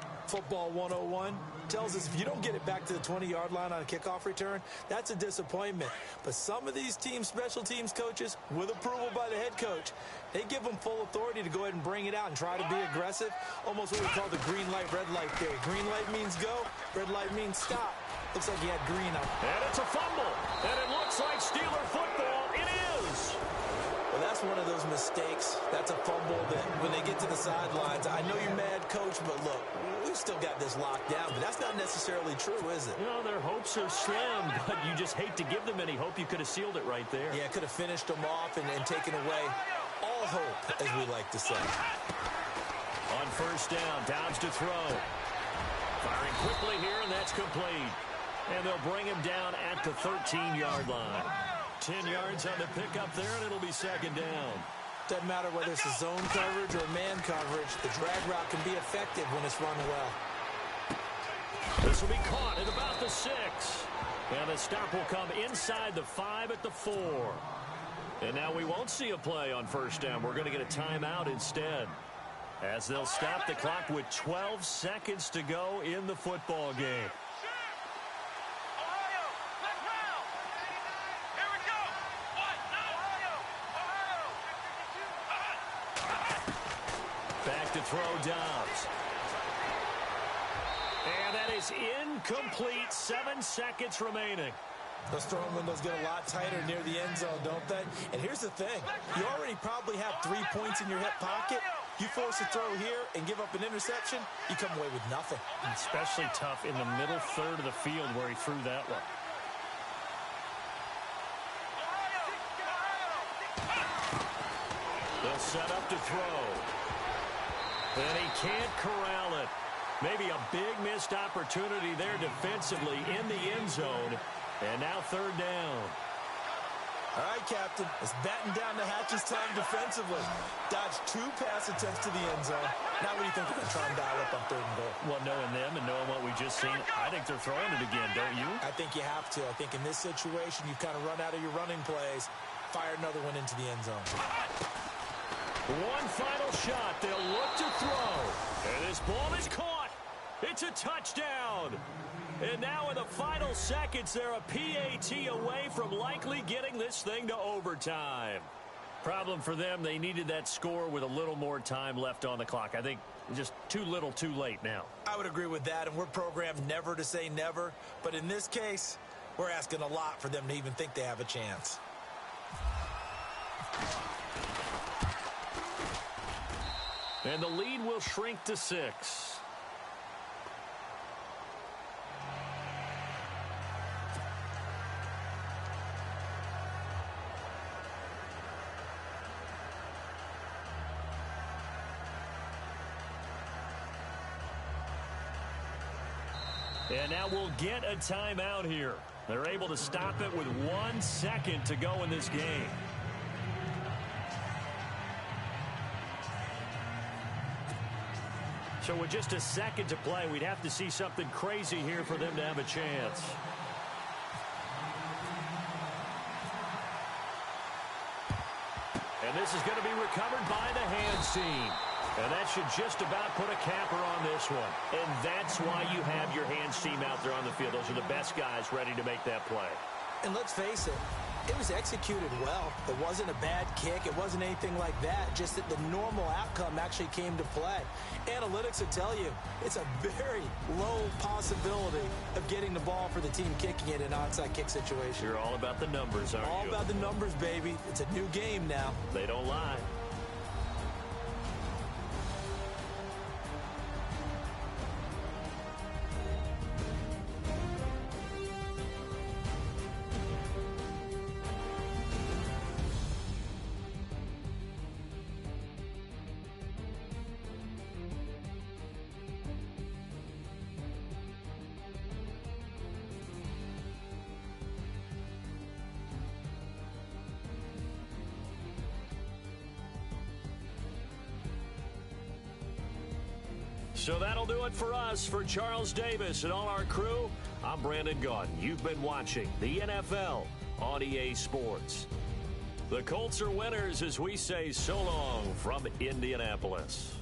101, tells us if you don't get it back to the 20-yard line on a kickoff return, that's a disappointment. But some of these teams, special teams coaches, with approval by the head coach, they give them full authority to go ahead and bring it out and try to be aggressive, almost what we call the green light, red light theory. Green light means go, red light means stop. Looks like he had green up. And it's a fumble, and it looks like Steeler football. It is. Well, that's That's one of those mistakes. That's a fumble that when they get to the sidelines, I know you're mad, Coach, but look, we've still got this locked down. But that's not necessarily true, is it? You know, their hopes are slim, but you just hate to give them any hope. You could have sealed it right there. Yeah, could have finished them off and taken away all hope, as we like to say. On first down, Downs to throw. Firing quickly here, and that's complete. And they'll bring him down at the 13-yard line. 10 yards on the pickup there, and it'll be second down. Doesn't matter whether it's a zone coverage or man coverage. The drag route can be effective when it's run well. This will be caught at about the 6. And the stop will come inside the 5 at the 4. And now we won't see a play on first down. We're going to get a timeout instead, as they'll stop the clock with 12 seconds to go in the football game. Back to throw Dobbs. And that is incomplete. 7 seconds remaining. Those throwing windows get a lot tighter near the end zone, don't they? And here's the thing. You already probably have 3 points in your hip pocket. You force a throw here and give up an interception, you come away with nothing. Especially tough in the middle third of the field where he threw that one. They'll set up to throw. And he can't corral it. Maybe a big missed opportunity there defensively in the end zone. And now third down. All right, Captain. It's batten down the hatches time defensively. Dodged 2 pass attempts to the end zone. Now what do you think they're going to try and dial up on third and goal? Well, knowing them and knowing what we just seen, I think they're throwing it again, don't you? I think you have to. I think in this situation, you've kind of run out of your running plays. Fire another one into the end zone. One final shot. They'll look to throw. And this ball is caught. It's a touchdown. And now in the final seconds, they're a PAT away from likely getting this thing to overtime. Problem for them, they needed that score with a little more time left on the clock. I think just too little, too late now. I would agree with that, and we're programmed never to say never. But in this case, we're asking a lot for them to even think they have a chance. And the lead will shrink to 6. And now we'll get a timeout here. They're able to stop it with 1 second to go in this game. So with just a second to play, we'd have to see something crazy here for them to have a chance. And this is going to be recovered by the hands team. And that should just about put a capper on this one. And that's why you have your hands team out there on the field. Those are the best guys ready to make that play. And let's face it, it was executed well. It wasn't a bad kick. It wasn't anything like that. Just that the normal outcome actually came to play. Analytics will tell you it's a very low possibility of getting the ball for the team kicking it in an onside kick situation. You're all about the numbers, aren't you? All about the numbers, baby. It's a new game now. They don't lie. So that'll do it for us. For Charles Davis and all our crew, I'm Brandon Gaudin. You've been watching the NFL on EA Sports. The Colts are winners as we say so long from Indianapolis.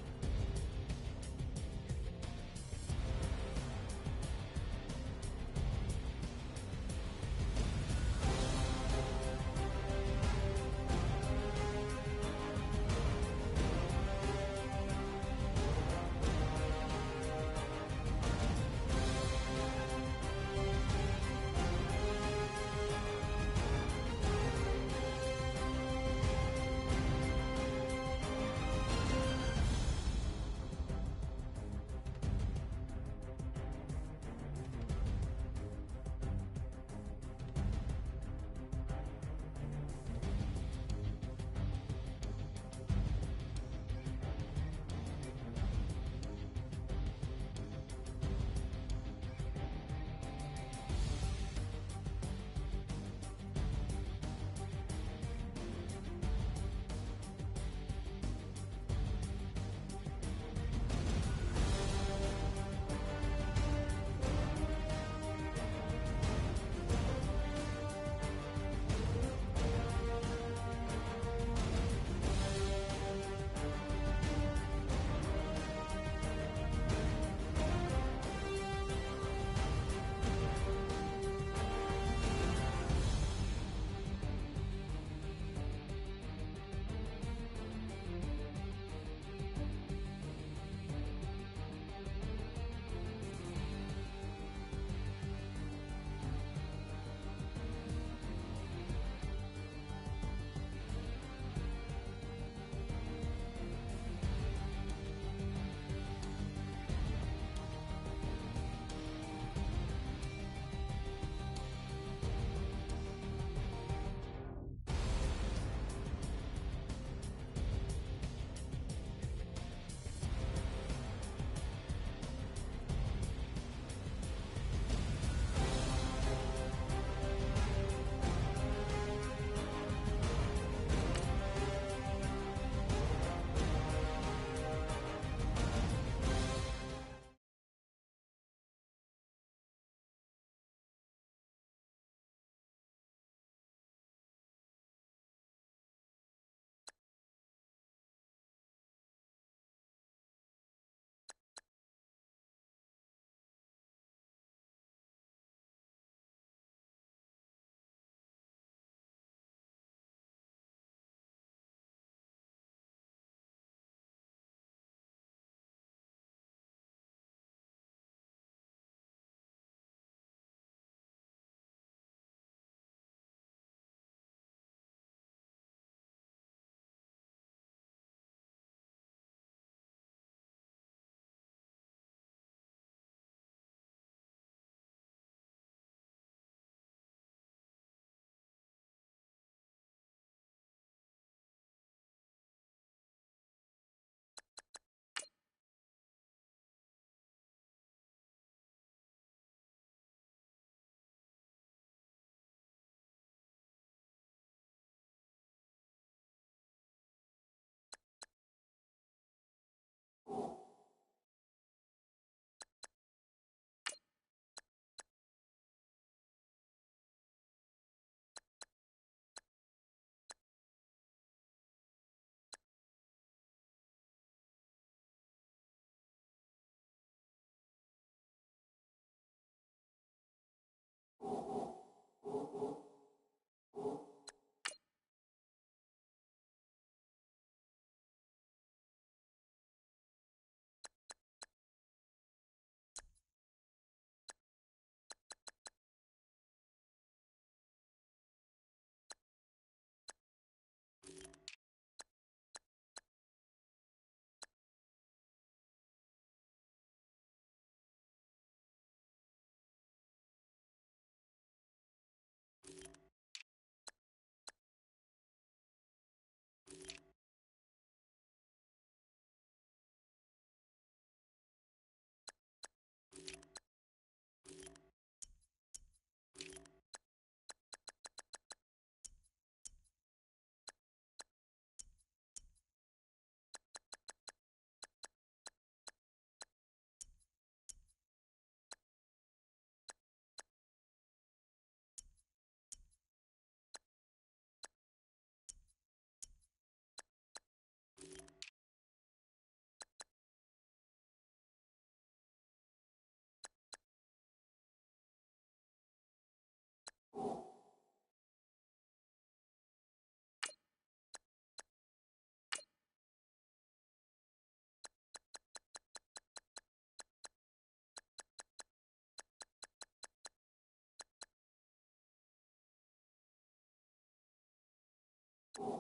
What's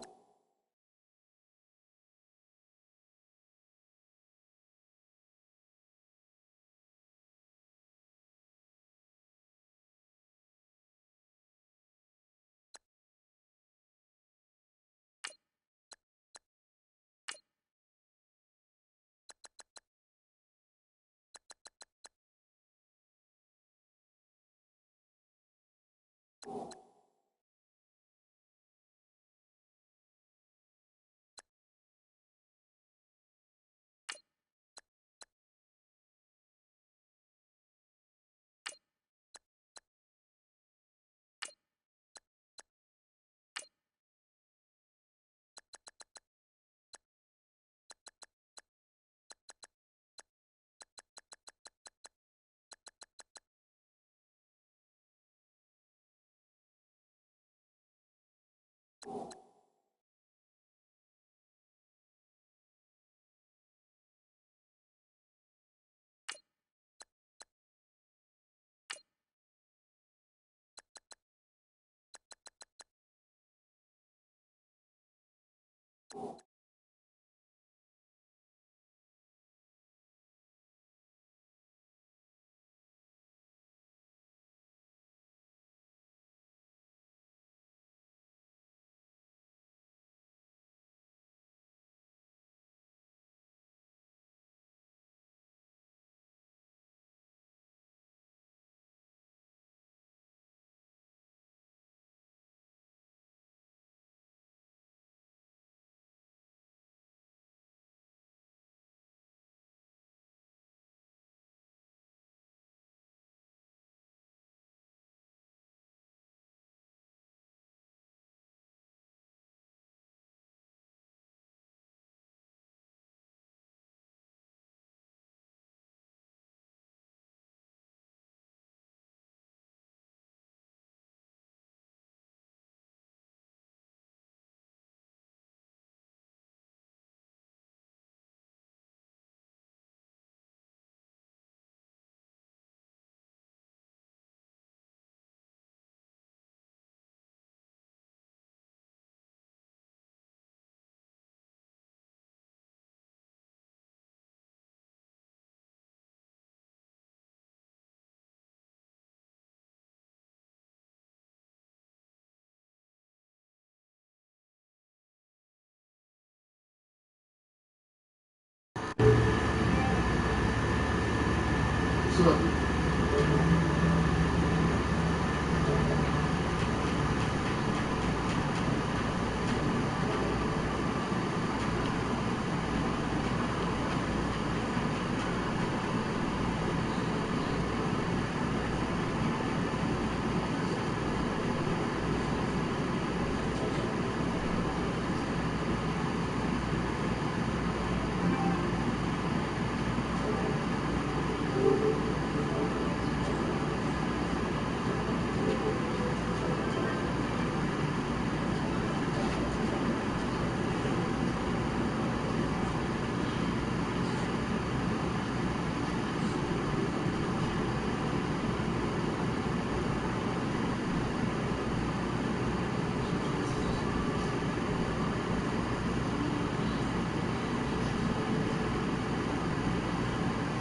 up?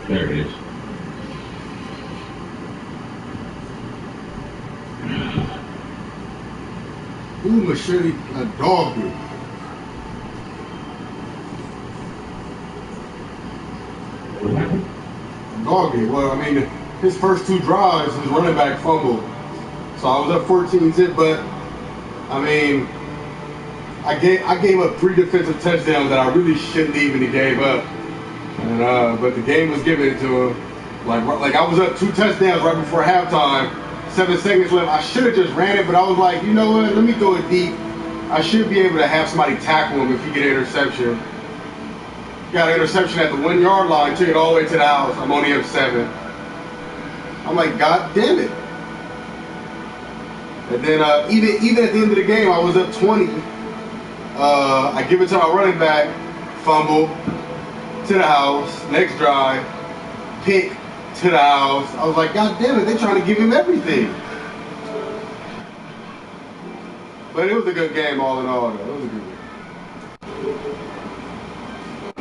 There it is. Ooh, machete, a dog dude. What happened? Dog dude. Well, I mean, his first two drives, his running back fumbled. So I was up 14-zip, but I mean, I gave up 3 defensive touchdowns that I really shouldn't even have gave up. And but the game was given to him. Like I was up 2 touchdowns right before halftime. 7 seconds left. I should have just ran it, but I was like, you know what? Let me throw it deep. I should be able to have somebody tackle him if he get an interception. Got an interception at the 1 yard line, took it all the way to the house. I'm only up 7. I'm like, God damn it. And then even at the end of the game, I was up 20. I give it to my running back, fumble, to the house, next drive, pick, to the house. I was like, God damn it, they're trying to give him everything. But it was a good game all in all, though. It was a good game.